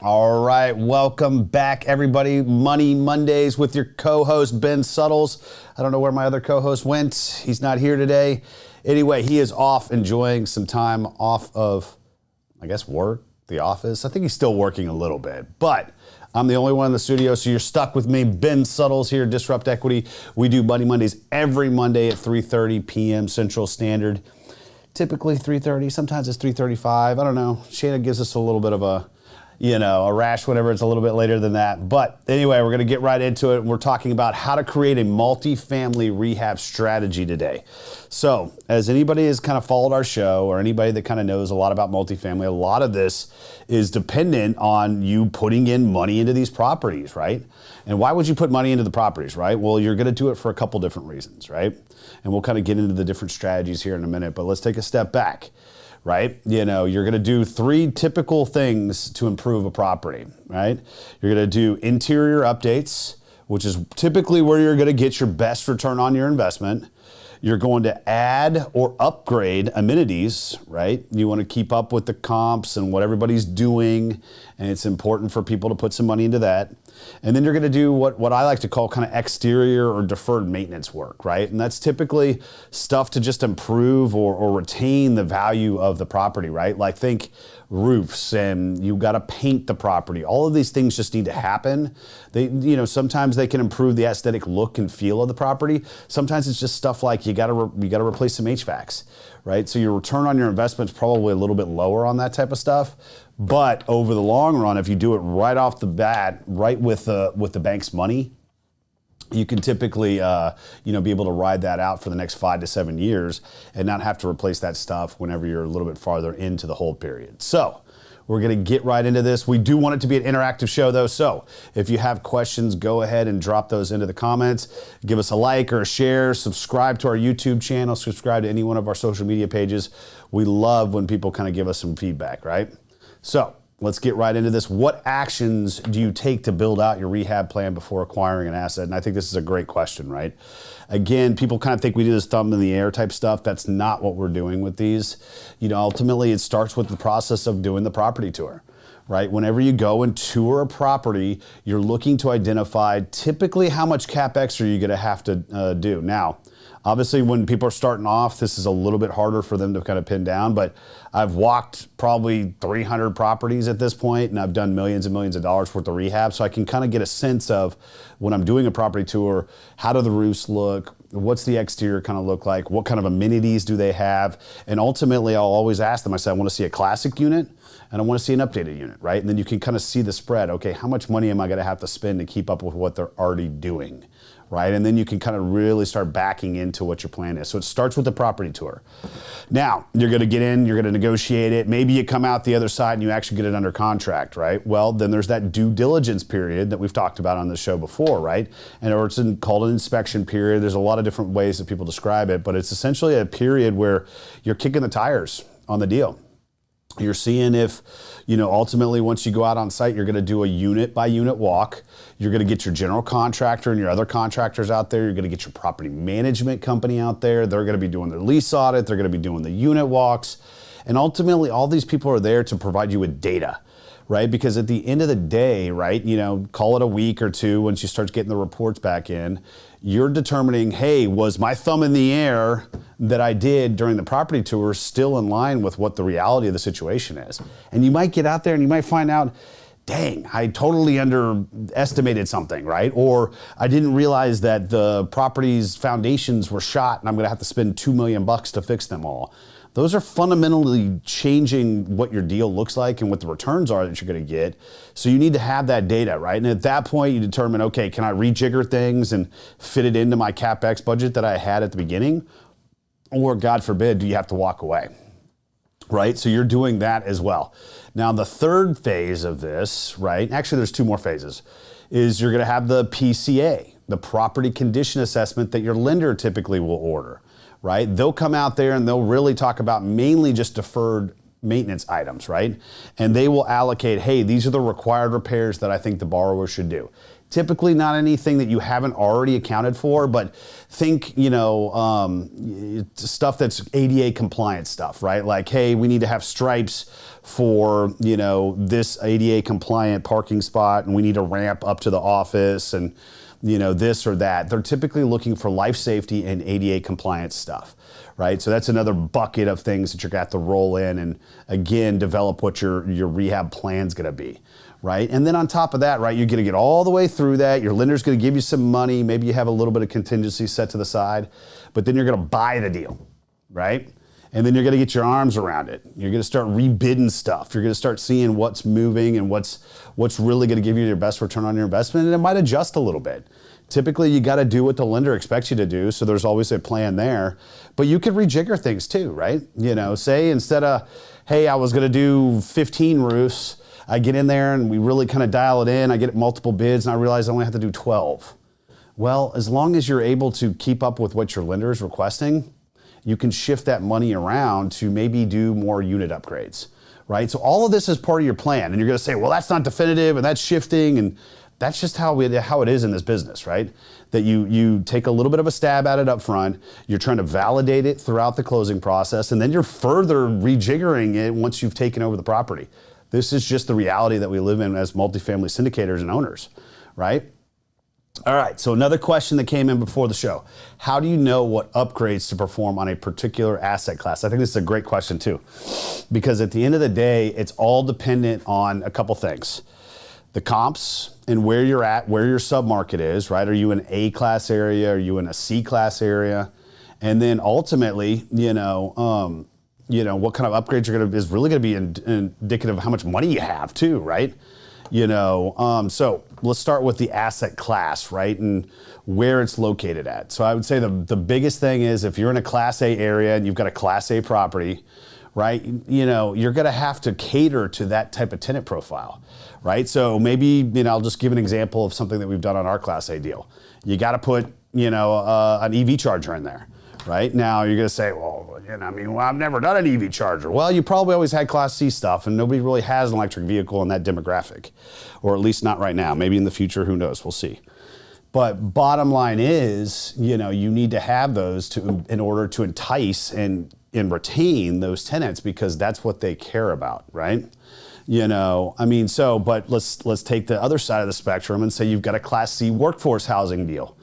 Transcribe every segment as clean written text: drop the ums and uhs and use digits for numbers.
All right, welcome back, everybody. Money Mondays with your co-host, Ben Suttles. I don't know where my other co-host went. He's not here today. Anyway, he is off enjoying some time off of, I guess, work, the office. I think he's still working a little bit, but I'm the only one in the studio, so you're stuck with me. Ben Suttles here, Disrupt Equity. We do Money Mondays every Monday at 3:30 p.m. Central Standard. Typically 3:30, sometimes it's 3:35. I don't know. Shana gives us a little bit of a rash whenever it's a little bit later than that. But anyway, we're going to get right into it. We're talking about how to create a multifamily rehab strategy today. So as anybody has kind of followed our show, or anybody that kind of knows a lot about multifamily, a lot of this is dependent on you putting in money into these properties, right? And why would you put money into the properties, right? Well, you're going to do it for a couple different reasons, right? And we'll kind of get into the different strategies here in a minute, but let's take a step back. Right? You're going to do 3 typical things to improve a property, right? You're going to do interior updates, which is typically where you're going to get your best return on your investment. You're going to add or upgrade amenities, right? You want to keep up with the comps and what everybody's doing, and it's important for people to put some money into that. And then you're going to do what I like to call kind of exterior or deferred maintenance work, right? And that's typically stuff to just improve or retain the value of the property, right? Like think roofs, and you got to paint the property. All of these things just need to happen. Sometimes they can improve the aesthetic look and feel of the property. Sometimes it's just stuff like you got to replace some HVACs, right? So your return on your investment is probably a little bit lower on that type of stuff. But over the long run, if you do it right off the bat, right with the bank's money, you can typically be able to ride that out for the next 5 to 7 years and not have to replace that stuff whenever you're a little bit farther into the hold period. So we're going to get right into this. We do want it to be an interactive show, though. So if you have questions, go ahead and drop those into the comments. Give us a like or a share. Subscribe to our YouTube channel. Subscribe to any one of our social media pages. We love when people kind of give us some feedback, right? So let's get right into this. What actions do you take to build out your rehab plan before acquiring an asset? And I think this is a great question, right? Again, people kind of think we do this thumb in the air type stuff. That's not what we're doing with these. Ultimately, it starts with the process of doing the property tour, right? Whenever you go and tour a property, you're looking to identify typically how much CapEx are you going to have to do. Now, obviously, when people are starting off, this is a little bit harder for them to kind of pin down, but I've walked probably 300 properties at this point, and I've done millions and millions of dollars worth of rehab, so I can kind of get a sense of when I'm doing a property tour, how do the roofs look, what's the exterior kind of look like, what kind of amenities do they have, and ultimately I'll always ask them, I say, I want to see a classic unit, and I want to see an updated unit, right? And then you can kind of see the spread. Okay, how much money am I going to have to spend to keep up with what they're already doing? Right? And then you can kind of really start backing into what your plan is. So it starts with the property tour. Now, you're going to get in, you're going to negotiate it. Maybe you come out the other side and you actually get it under contract, right? Well, then there's that due diligence period that we've talked about on the show before, right? Or it's called an inspection period. There's a lot of different ways that people describe it, but it's essentially a period where you're kicking the tires on the deal. You're seeing if, ultimately once you go out on site, you're going to do a unit by unit walk. You're going to get your general contractor and your other contractors out there. You're going to get your property management company out there. They're going to be doing their lease audit. They're going to be doing the unit walks. And ultimately, all these people are there to provide you with data, right? Because at the end of the day, right, call it a week or two once you start getting the reports back in, you're determining, hey, was my thumb in the air that I did during the property tour still in line with what the reality of the situation is? And you might get out there and you might find out, dang, I totally underestimated something, right? Or I didn't realize that the property's foundations were shot and I'm gonna have to spend $2 million to fix them all. Those are fundamentally changing what your deal looks like and what the returns are that you're going to get. So you need to have that data, right? And at that point, you determine, okay, can I rejigger things and fit it into my CapEx budget that I had at the beginning? Or God forbid, do you have to walk away, right? So you're doing that as well. Now, the third phase of this, right? Actually, there's 2 more phases, is you're going to have the PCA, the property condition assessment that your lender typically will order. Right? They'll come out there and they'll really talk about mainly just deferred maintenance items, right? And they will allocate, hey, these are the required repairs that I think the borrower should do. Typically not anything that you haven't already accounted for, but think, stuff that's ADA compliant stuff, right? Like, hey, we need to have stripes for, this ADA compliant parking spot, and we need a ramp up to the office, and, this or that. They're typically looking for life safety and ADA compliant stuff, right? So that's another bucket of things that you're going to have to roll in and, again, develop what your rehab plan's going to be, right? And then on top of that, right, you're going to get all the way through that. Your lender's going to give you some money. Maybe you have a little bit of contingency set to the side, but then you're going to buy the deal, right? And then you're going to get your arms around it. You're going to start rebidding stuff. You're going to start seeing what's moving and what's really going to give you your best return on your investment, and it might adjust a little bit. Typically, you got to do what the lender expects you to do, so there's always a plan there. But you could rejigger things too, right? Say instead of, hey, I was going to do 15 roofs, I get in there and we really kind of dial it in. I get multiple bids, and I realize I only have to do 12. Well, as long as you're able to keep up with what your lender is requesting, you can shift that money around to maybe do more unit upgrades, right? So all of this is part of your plan, and you're going to say, well, that's not definitive, and that's shifting, and that's just how it is in this business, right? That you take a little bit of a stab at it up front, you're trying to validate it throughout the closing process, and then you're further rejiggering it once you've taken over the property. This is just the reality that we live in as multifamily syndicators and owners, right? All right, so another question that came in before the show. How do you know what upgrades to perform on a particular asset class? I think this is a great question too, because at the end of the day, it's all dependent on a couple things. The comps and where you're at, where your submarket is, right? Are you in an A-class area? Are you in a C-class area? And then ultimately, what kind of upgrades is really gonna be indicative of how much money you have too, right? So let's start with the asset class, right? And where it's located at. So I would say the biggest thing is if you're in a Class A area and you've got a Class A property, right? You're gonna have to cater to that type of tenant profile, right? So maybe, I'll just give an example of something that we've done on our Class A deal. You gotta put, an EV charger in there. Right now, you're going to say, well, I've never done an EV charger. Well, you probably always had Class C stuff, and nobody really has an electric vehicle in that demographic, or at least not right now. Maybe in the future, who knows? We'll see. But bottom line is, you need to have those in order to entice and retain those tenants, because that's what they care about, right? But let's take the other side of the spectrum and say you've got a Class C workforce housing deal.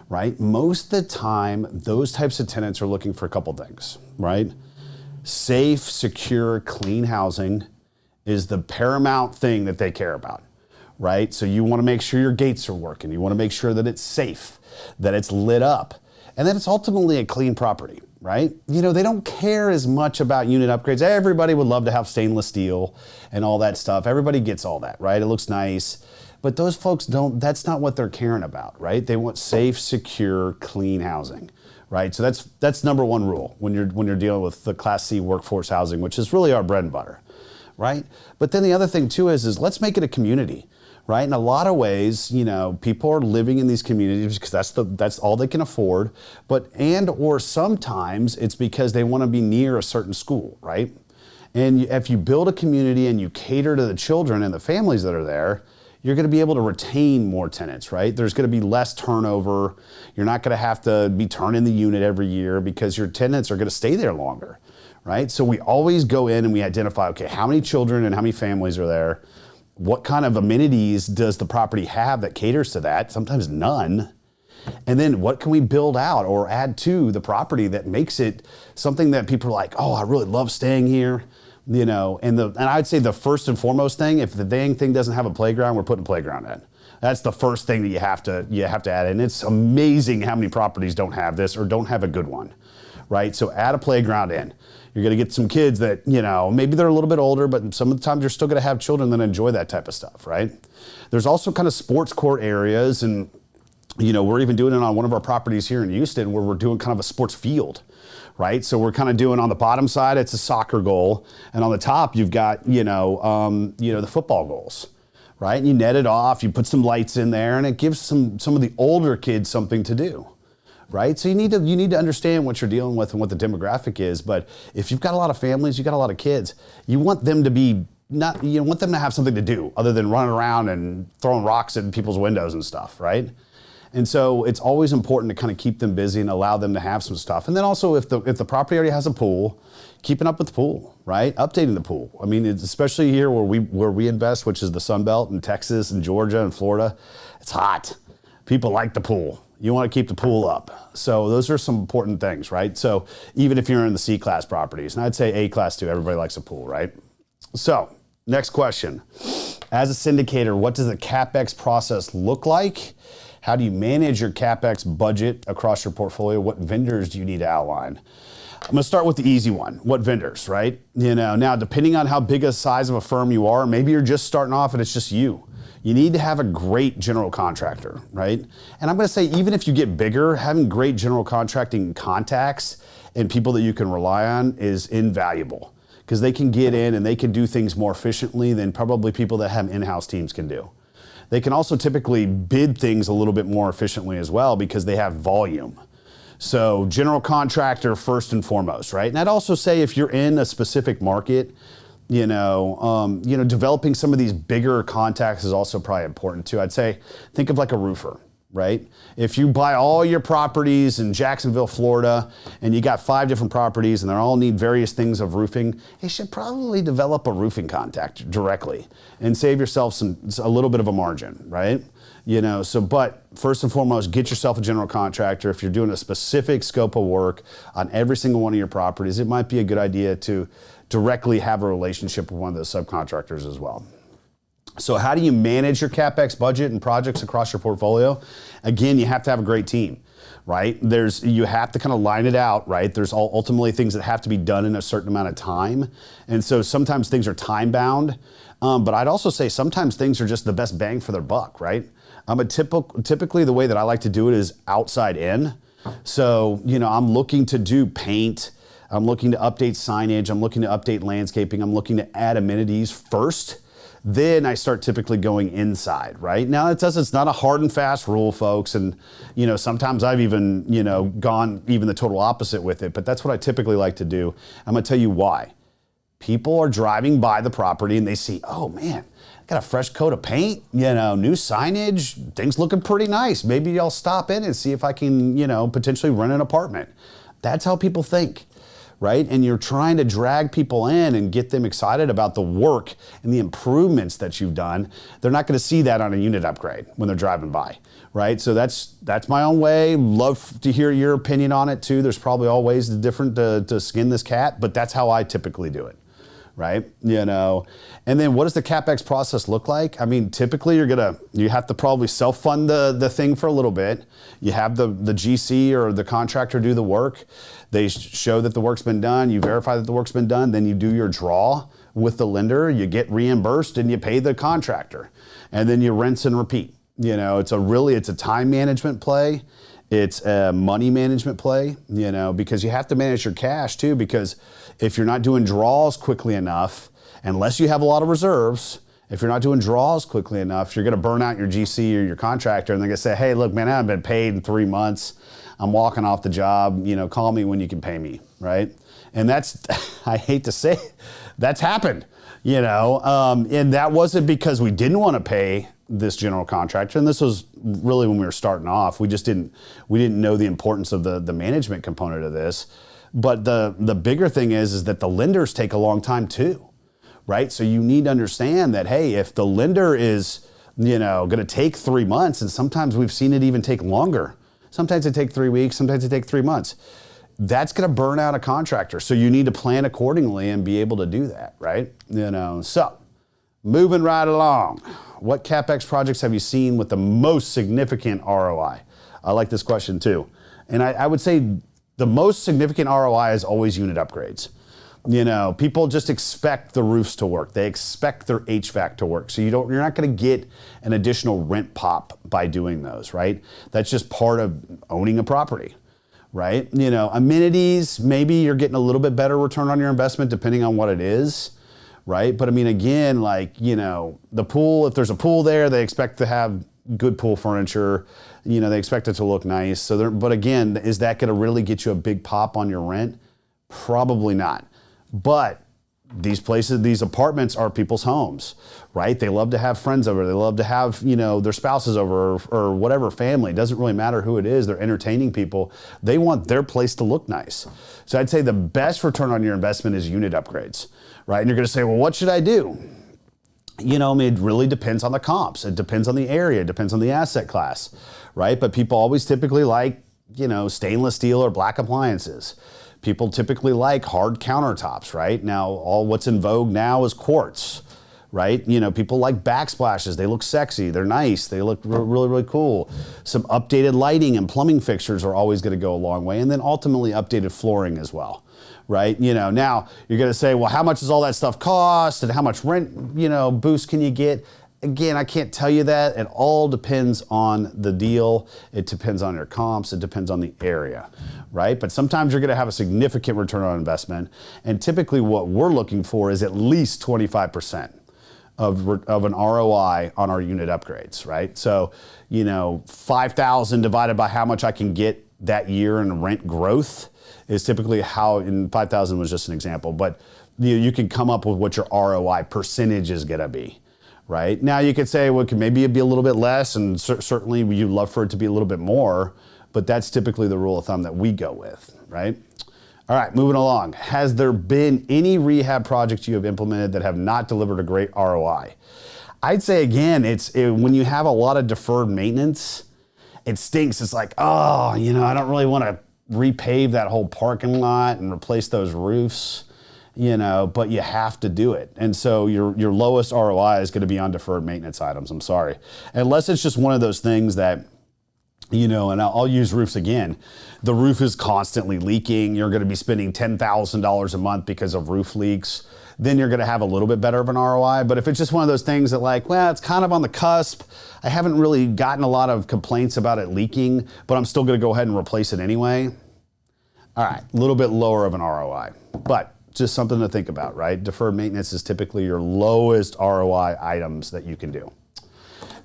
Right? Most of the time, those types of tenants are looking for a couple things, right? Safe, secure, clean housing is the paramount thing that they care about, right? So you want to make sure your gates are working. You want to make sure that it's safe, that it's lit up, and that it's ultimately a clean property, right? They don't care as much about unit upgrades. Everybody would love to have stainless steel and all that stuff. Everybody gets all that, right? It looks nice. But those folks that's not what they're caring about, right? They want safe, secure, clean housing, right? So that's number one rule when you're dealing with the Class C workforce housing, which is really our bread and butter, right? But then the other thing too is let's make it a community, right? In a lot of ways, people are living in these communities because that's all they can afford, or sometimes it's because they want to be near a certain school, right? And if you build a community and you cater to the children and the families that are there, you're going to be able to retain more tenants, right? There's going to be less turnover. You're not going to have to be turning the unit every year because your tenants are going to stay there longer, right? So we always go in and we identify, okay, how many children and how many families are there? What kind of amenities does the property have that caters to that? Sometimes none. And then what can we build out or add to the property that makes it something that people are like, oh, I really love staying here. And I'd say the first and foremost thing, if the dang thing doesn't have a playground, we're putting a playground in. That's the first thing that you have to add in. It's amazing how many properties don't have this or don't have a good one, right? So add a playground in. You're going to get some kids that, maybe they're a little bit older, but some of the times you're still going to have children that enjoy that type of stuff, right? There's also kind of sports court areas, and we're even doing it on one of our properties here in Houston where we're doing kind of a sports field. Right, so we're kind of doing on the bottom side, it's a soccer goal, and on the top you've got the football goals, right? And you net it off, you put some lights in there, and it gives some of the older kids something to do, right? So you need to understand what you're dealing with and what the demographic is. But if you've got a lot of families, you've got a lot of kids, you want them to be you want them to have something to do other than running around and throwing rocks at people's windows and stuff, right? And so it's always important to kind of keep them busy and allow them to have some stuff. And then also if the property already has a pool, keeping up with the pool, right? Updating the pool. I mean, it's especially here where we invest, which is the Sun Belt in Texas and Georgia and Florida, it's hot. People like the pool. You want to keep the pool up. So those are some important things, right? So even if you're in the C-class properties, and I'd say A-class too, everybody likes a pool, right? So next question. As a syndicator, what does the CapEx process look like? How do you manage your CapEx budget across your portfolio? What vendors do you need to outline? I'm gonna start with the easy one. What vendors, right? Now depending on how big a size of a firm you are, maybe you're just starting off and it's just you. You need to have a great general contractor, right? And I'm gonna say even if you get bigger, having great general contracting contacts and people that you can rely on is invaluable because they can get in and they can do things more efficiently than probably people that have in-house teams can do. They can also typically bid things a little bit more efficiently as well because they have volume. So general contractor first and foremost, right? And I'd also say if you're in a specific market, developing some of these bigger contacts is also probably important too. I'd say think of like a roofer, right? If you buy all your properties in Jacksonville, Florida, and you got 5 different properties and they all need various things of roofing, you should probably develop a roofing contact directly and save yourself a little bit of a margin, right? But first and foremost, get yourself a general contractor. If you're doing a specific scope of work on every single one of your properties, it might be a good idea to directly have a relationship with one of those subcontractors as well. So how do you manage your CapEx budget and projects across your portfolio? Again, you have to have a great team, right? You have to kind of line it out, right? There's ultimately things that have to be done in a certain amount of time. And so sometimes things are time bound, but I'd also say sometimes things are just the best bang for their buck, right? Typically the way that I like to do it is outside in. So, I'm looking to do paint, I'm looking to update signage, I'm looking to update landscaping, I'm looking to add amenities first. Then I start typically going inside, right? Now it's not a hard and fast rule, folks. And, sometimes I've even, gone even the total opposite with it, but that's what I typically like to do. I'm gonna tell you why. People are driving by the property and they see, oh man, got a fresh coat of paint, new signage, things looking pretty nice. Maybe I'll stop in and see if I can, potentially rent an apartment. That's how people think, right? And you're trying to drag people in and get them excited about the work and the improvements that you've done. They're not gonna see that on a unit upgrade when they're driving by, right? So that's my own way. Love to hear your opinion on it too. There's probably all ways different to skin this cat, but that's how I typically do it. Right? And then what does the CapEx process look like? I mean, typically you have to probably self-fund the thing for a little bit. You have the GC or the contractor do the work. They show that the work's been done. You verify that the work's been done. Then you do your draw with the lender. You get reimbursed and you pay the contractor. And then you rinse and repeat. It's a time management play. It's a money management play, because you have to manage your cash too, because if you're not doing draws quickly enough, unless you have a lot of reserves, if you're not doing draws quickly enough, you're going to burn out your GC or your contractor and they're going to say, hey, look, man, I haven't been paid in 3 months. I'm walking off the job, call me when you can pay me, right? And that's, I hate to say, that's happened, and that wasn't because we didn't want to pay this general contractor, and this was really when we were starting off. We didn't know the importance of the management component of this. But the bigger thing is that the lenders take a long time too, right? So you need to understand that, hey, if the lender is, going to take 3 months, and sometimes we've seen it even take longer. Sometimes it take 3 weeks, sometimes it take 3 months. That's going to burn out a contractor. So you need to plan accordingly and be able to do that, right? So moving right along. What CapEx projects have you seen with the most significant ROI? I like this question too. And I would say the most significant ROI is always unit upgrades. People just expect the roofs to work. They expect their HVAC to work. So you're not going to get an additional rent pop by doing those, right? That's just part of owning a property, right? Amenities, maybe you're getting a little bit better return on your investment depending on what it is. Right? But I mean, again, the pool, if there's a pool there, they expect to have good pool furniture. They expect it to look nice. But again, is that going to really get you a big pop on your rent? Probably not. But these places, these apartments are people's homes, right? They love to have friends over. They love to have, their spouses over or whatever family. It doesn't really matter who it is. They're entertaining people. They want their place to look nice. So I'd say the best return on your investment is unit upgrades, right? And you're going to say, well, what should I do? It really depends on the comps. It depends on the area. It depends on the asset class, right? But people always typically like, stainless steel or black appliances. People typically like hard countertops, right? Now, all what's in vogue now is quartz, right? People like backsplashes. They look sexy. They're nice. They look really, really cool. Some updated lighting and plumbing fixtures are always going to go a long way. And then ultimately updated flooring as well, right? Now you're going to say, well, how much does all that stuff cost? And how much rent, boost can you get? Again, I can't tell you that. It all depends on the deal. It depends on your comps. It depends on the area, right? But sometimes you're going to have a significant return on investment. And typically what we're looking for is at least 25% of an ROI on our unit upgrades, right? So, 5,000 divided by how much I can get that year in rent growth is typically how, and 5,000 was just an example, but you can come up with what your ROI percentage is going to be. Right? Now you could say, well, it could maybe be a little bit less, and certainly you'd love for it to be a little bit more, but that's typically the rule of thumb that we go with, right? All right, moving along. Has there been any rehab projects you have implemented that have not delivered a great ROI? I'd say again, when you have a lot of deferred maintenance, it stinks. It's like, I don't really want to repave that whole parking lot and replace those roofs. But you have to do it. And so your lowest ROI is going to be on deferred maintenance items. I'm sorry. Unless it's just one of those things that, and I'll use roofs again. The roof is constantly leaking. You're going to be spending $10,000 a month because of roof leaks. Then you're going to have a little bit better of an ROI. But if it's just one of those things that it's kind of on the cusp. I haven't really gotten a lot of complaints about it leaking, but I'm still going to go ahead and replace it anyway. All right, a little bit lower of an ROI. But just something to think about, right? Deferred maintenance is typically your lowest ROI items that you can do.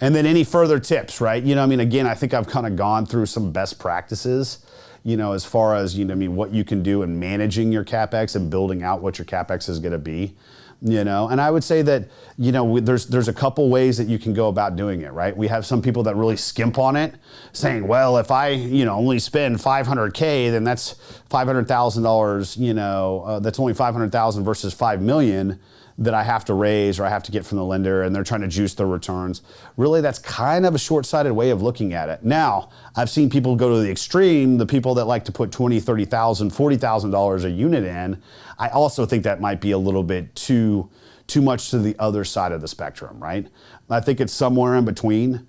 And then any further tips, right? Again, I think I've kind of gone through some best practices, as far as, what you can do in managing your CapEx and building out what your CapEx is going to be. And I would say that, there's a couple ways that you can go about doing it, right? We have some people that really skimp on it, saying, well, if I, only spend $500K, then that's $500,000, that's only $500,000 versus $5 million that I have to raise or I have to get from the lender, and they're trying to juice their returns. Really, that's kind of a short-sighted way of looking at it. Now, I've seen people go to the extreme, the people that like to put $20,000, $30,000, $40,000 a unit in. I also think that might be a little bit too much to the other side of the spectrum, right? I think it's somewhere in between.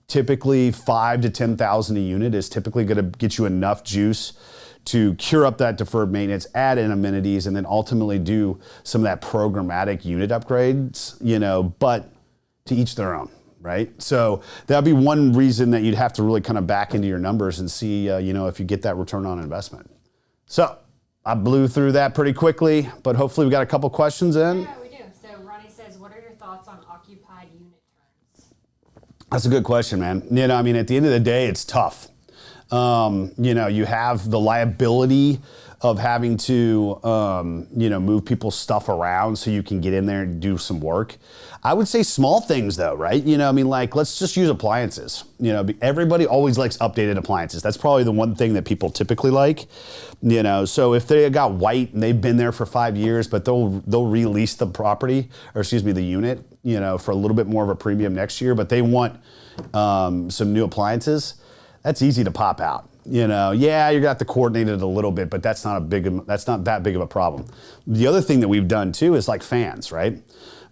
Typically $5,000 to $10,000 a unit is typically going to get you enough juice to cure up that deferred maintenance, add in amenities, and then ultimately do some of that programmatic unit upgrades, but to each their own, right? So that'd be one reason that you'd have to really kind of back into your numbers and see, if you get that return on investment. So I blew through that pretty quickly, but hopefully we got a couple questions in. Yeah, we do. So Ronnie says, what are your thoughts on occupied unit turns? That's a good question, man. At the end of the day, it's tough. You have the liability of having to, move people's stuff around so you can get in there and do some work. I would say small things though, right? Let's just use appliances. Everybody always likes updated appliances. That's probably the one thing that people typically like. So if they got white and they've been there for 5 years, but they'll release the property, or the unit, for a little bit more of a premium next year, but they want some new appliances. That's easy to pop out. You're gonna have to coordinate it a little bit, but that's not that big of a problem. The other thing that we've done too is like fans, right?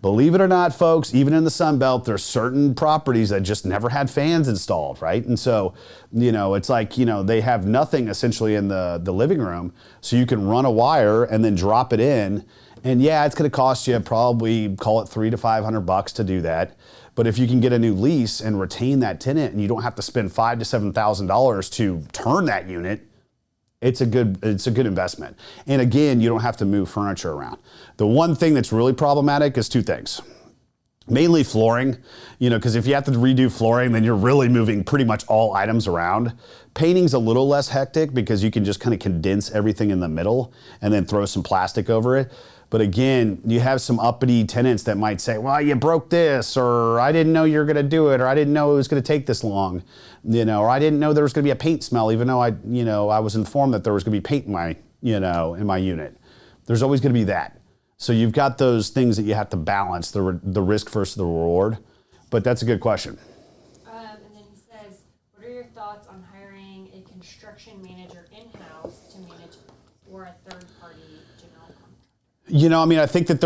Believe it or not, folks, even in the Sun Belt, there's certain properties that just never had fans installed, right? And so, it's like, they have nothing essentially in the living room, so you can run a wire and then drop it in. And yeah, it's gonna cost you probably, call it $300 to $500 to do that. But if you can get a new lease and retain that tenant, and you don't have to spend $5,000 to $7,000 to turn that unit, it's a good investment. And again, you don't have to move furniture around. The one thing that's really problematic is two things. Mainly flooring, because if you have to redo flooring, then you're really moving pretty much all items around. Painting's a little less hectic because you can just kind of condense everything in the middle and then throw some plastic over it. But again, you have some uppity tenants that might say, well, you broke this, or I didn't know you were going to do it, or I didn't know it was going to take this long, or I didn't know there was going to be a paint smell, even though I was informed that there was going to be paint in my unit. There's always going to be that. So you've got those things that you have to balance, the risk versus the reward. But that's a good question. And then he says, what are your thoughts on hiring a construction manager in-house to manage or a third-party general contractor? I think that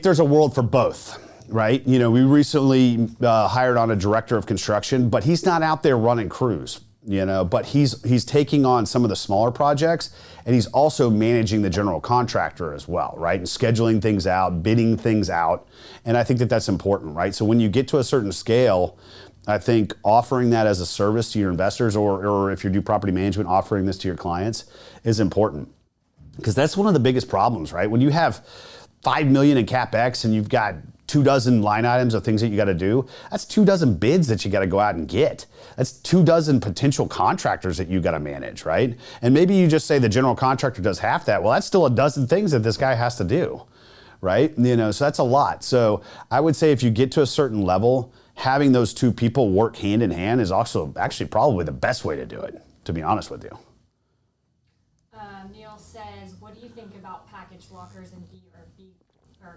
there's a world for both, right? We recently hired on a director of construction, but he's not out there running crews, but he's taking on some of the smaller projects, and he's also managing the general contractor as well, right? And scheduling things out, bidding things out. And I think that that's important, right? So when you get to a certain scale, I think offering that as a service to your investors, or if you do property management, offering this to your clients is important. Because that's one of the biggest problems, right? When you have $5 million in CapEx and you've got 24 line items of things that you got to do, that's 24 bids that you got to go out and get. That's 24 potential contractors that you got to manage, right? And maybe you just say the general contractor does half that. Well, that's still 12 things that this guy has to do, right? So that's a lot. So I would say if you get to a certain level, having those two people work hand in hand is also actually probably the best way to do it, to be honest with you. Neil says, what do you think about package lockers in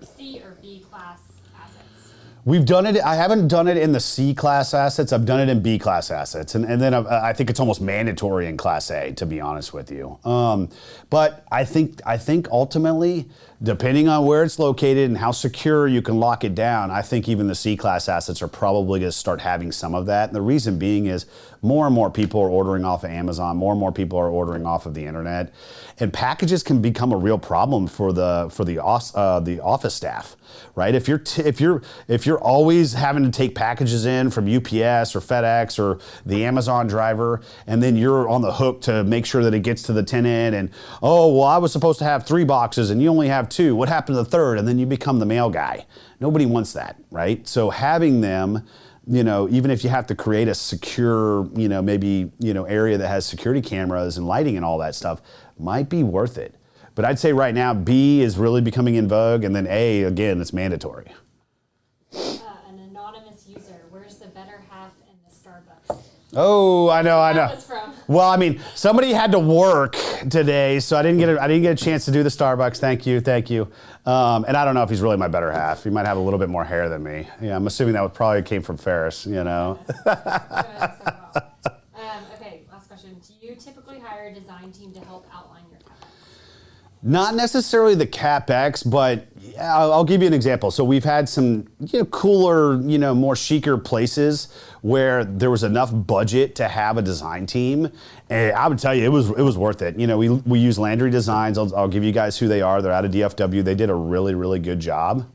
C or B class assets? We've done it. I haven't done it in the C class assets. I've done it in B class assets, and then I think it's almost mandatory in Class A, to be honest with you. But I think ultimately, depending on where it's located and how secure you can lock it down, I think even the C class assets are probably going to start having some of that. And the reason being is more and more people are ordering off of Amazon. More and more people are ordering off of the internet, and packages can become a real problem for the office staff, right? If you're always having to take packages in from UPS or FedEx or the Amazon driver, and then you're on the hook to make sure that it gets to the tenant, and I was supposed to have 3 boxes and you only have 2. What happened to the third? And then you become the mail guy. Nobody wants that, right? So having them, even if you have to create a secure, maybe, area that has security cameras and lighting and all that stuff, might be worth it. But I'd say right now, B is really becoming in vogue, and then A, again, it's mandatory. An anonymous user, where's the better half in the Starbucks? Oh, I know. That was from. Well, somebody had to work today, so I didn't get a chance to do the Starbucks. Thank you. And I don't know if he's really my better half. He might have a little bit more hair than me. Yeah, I'm assuming that probably came from Ferris. Okay, last question. Do you typically hire a design team to help outline your CapEx? Not necessarily the CapEx, but I'll give you an example. So we've had some cooler, more chicer places where there was enough budget to have a design team. And I would tell you, it was worth it. We use Landry Designs. I'll give you guys who they are. They're out of DFW. They did a really, really good job.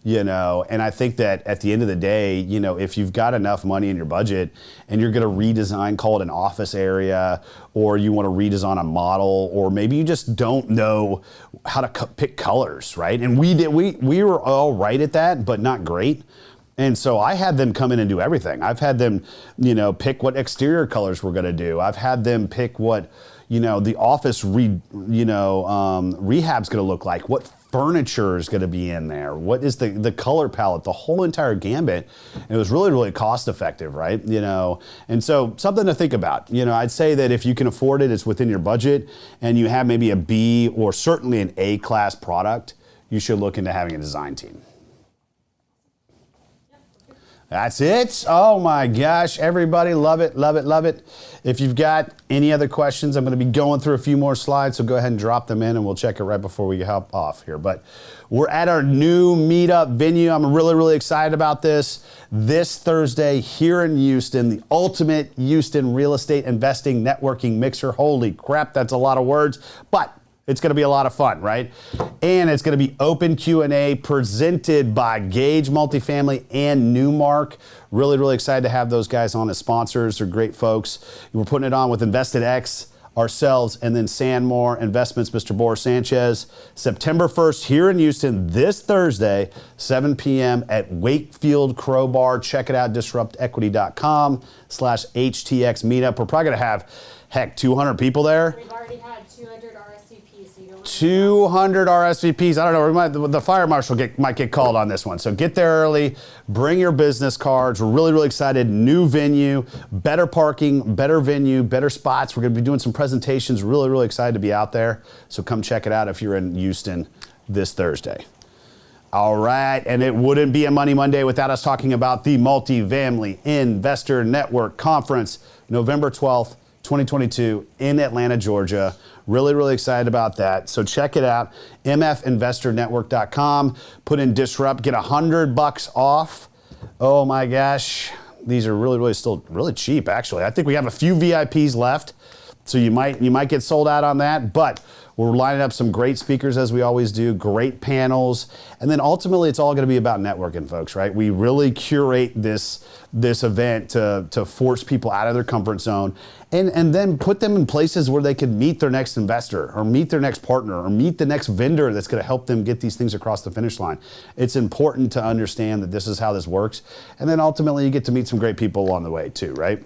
And I think that at the end of the day, if you've got enough money in your budget and you're going to redesign, call it an office area, or you want to redesign a model, or maybe you just don't know how to pick colors, right? And we were all right at that, but not great. And so I had them come in and do everything. I've had them, pick what exterior colors we're going to do. I've had them pick what, the office rehab's going to look like, what furniture is going to be in there, what is the color palette, the whole entire gambit. And it was really, really cost effective, right? And so something to think about. I'd say that if you can afford it, it's within your budget, and you have maybe a B or certainly an A class product, you should look into having a design team. That's it. Oh my gosh, everybody, love it. If you've got any other questions, I'm going to be going through a few more slides, so go ahead and drop them in and we'll check it right before we hop off here. But we're at our new meetup venue. I'm really, really excited about this Thursday here in Houston, the ultimate Houston real estate investing networking mixer. Holy crap, that's a lot of words, but it's going to be a lot of fun, right? And it's going to be open Q&A presented by Gage Multifamily and Newmark. Really, really excited to have those guys on as sponsors. They're great folks. We're putting it on with InvestedX, ourselves, and then Sandmore Investments, Mr. Boris Sanchez. September 1st here in Houston, this Thursday, 7 p.m. at Wakefield Crowbar. Check it out, disruptequity.com/HTX meetup. We're probably going to have, 200 people there. We've already had 200 RSVPs, so you don't 200 RSVPs. I don't know. The fire marshal might get called on this one. So get there early. Bring your business cards. We're really, really excited. New venue, better parking, better venue, better spots. We're going to be doing some presentations. Really, really excited to be out there. So come check it out if you're in Houston this Thursday. All right, and it wouldn't be a Money Monday without us talking about the Multifamily Investor Network Conference, November 12th, 2022 in Atlanta, Georgia. Really, really excited about that. So check it out, mfinvestornetwork.com. Put in Disrupt, get $100 off. Oh my gosh, these are really, really still really cheap, actually. I think we have a few VIPs left, so you might get sold out on that, but we're lining up some great speakers as we always do, great panels, and then ultimately it's all going to be about networking, folks, right? We really curate this event to force people out of their comfort zone and then put them in places where they can meet their next investor or meet their next partner or meet the next vendor that's going to help them get these things across the finish line. It's important to understand that this is how this works, and then ultimately you get to meet some great people along the way too, right?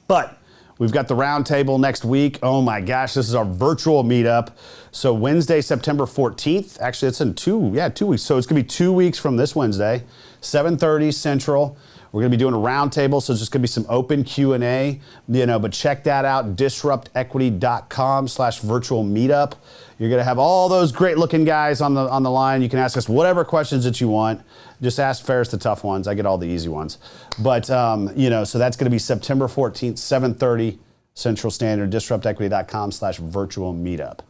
But we've got the roundtable next week. Oh my gosh, this is our virtual meetup. So Wednesday, September 14th. Actually, it's in 2 weeks. So it's gonna be 2 weeks from this Wednesday, 7:30 Central. We're gonna be doing a roundtable, so it's just gonna be some open Q&A, but check that out, disruptequity.com/virtual meetup. You're gonna have all those great looking guys on the line. You can ask us whatever questions that you want. Just ask Ferris the tough ones. I get all the easy ones. But, so that's going to be September 14th, 7:30 Central Standard, disruptequity.com/virtual meetup.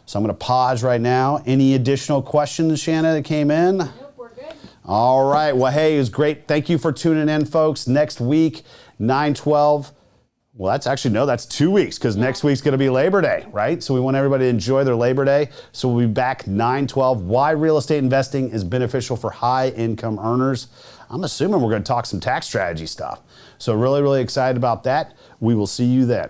So I'm going to pause right now. Any additional questions, Shanna, that came in? Nope, we're good. All right. Well, hey, it was great. Thank you for tuning in, folks. Next week, 9/12. Well, that's 2 weeks because next week's going to be Labor Day, right? So we want everybody to enjoy their Labor Day. So we'll be back 9/12. Why real estate investing is beneficial for high income earners. I'm assuming we're going to talk some tax strategy stuff. So really, really excited about that. We will see you then.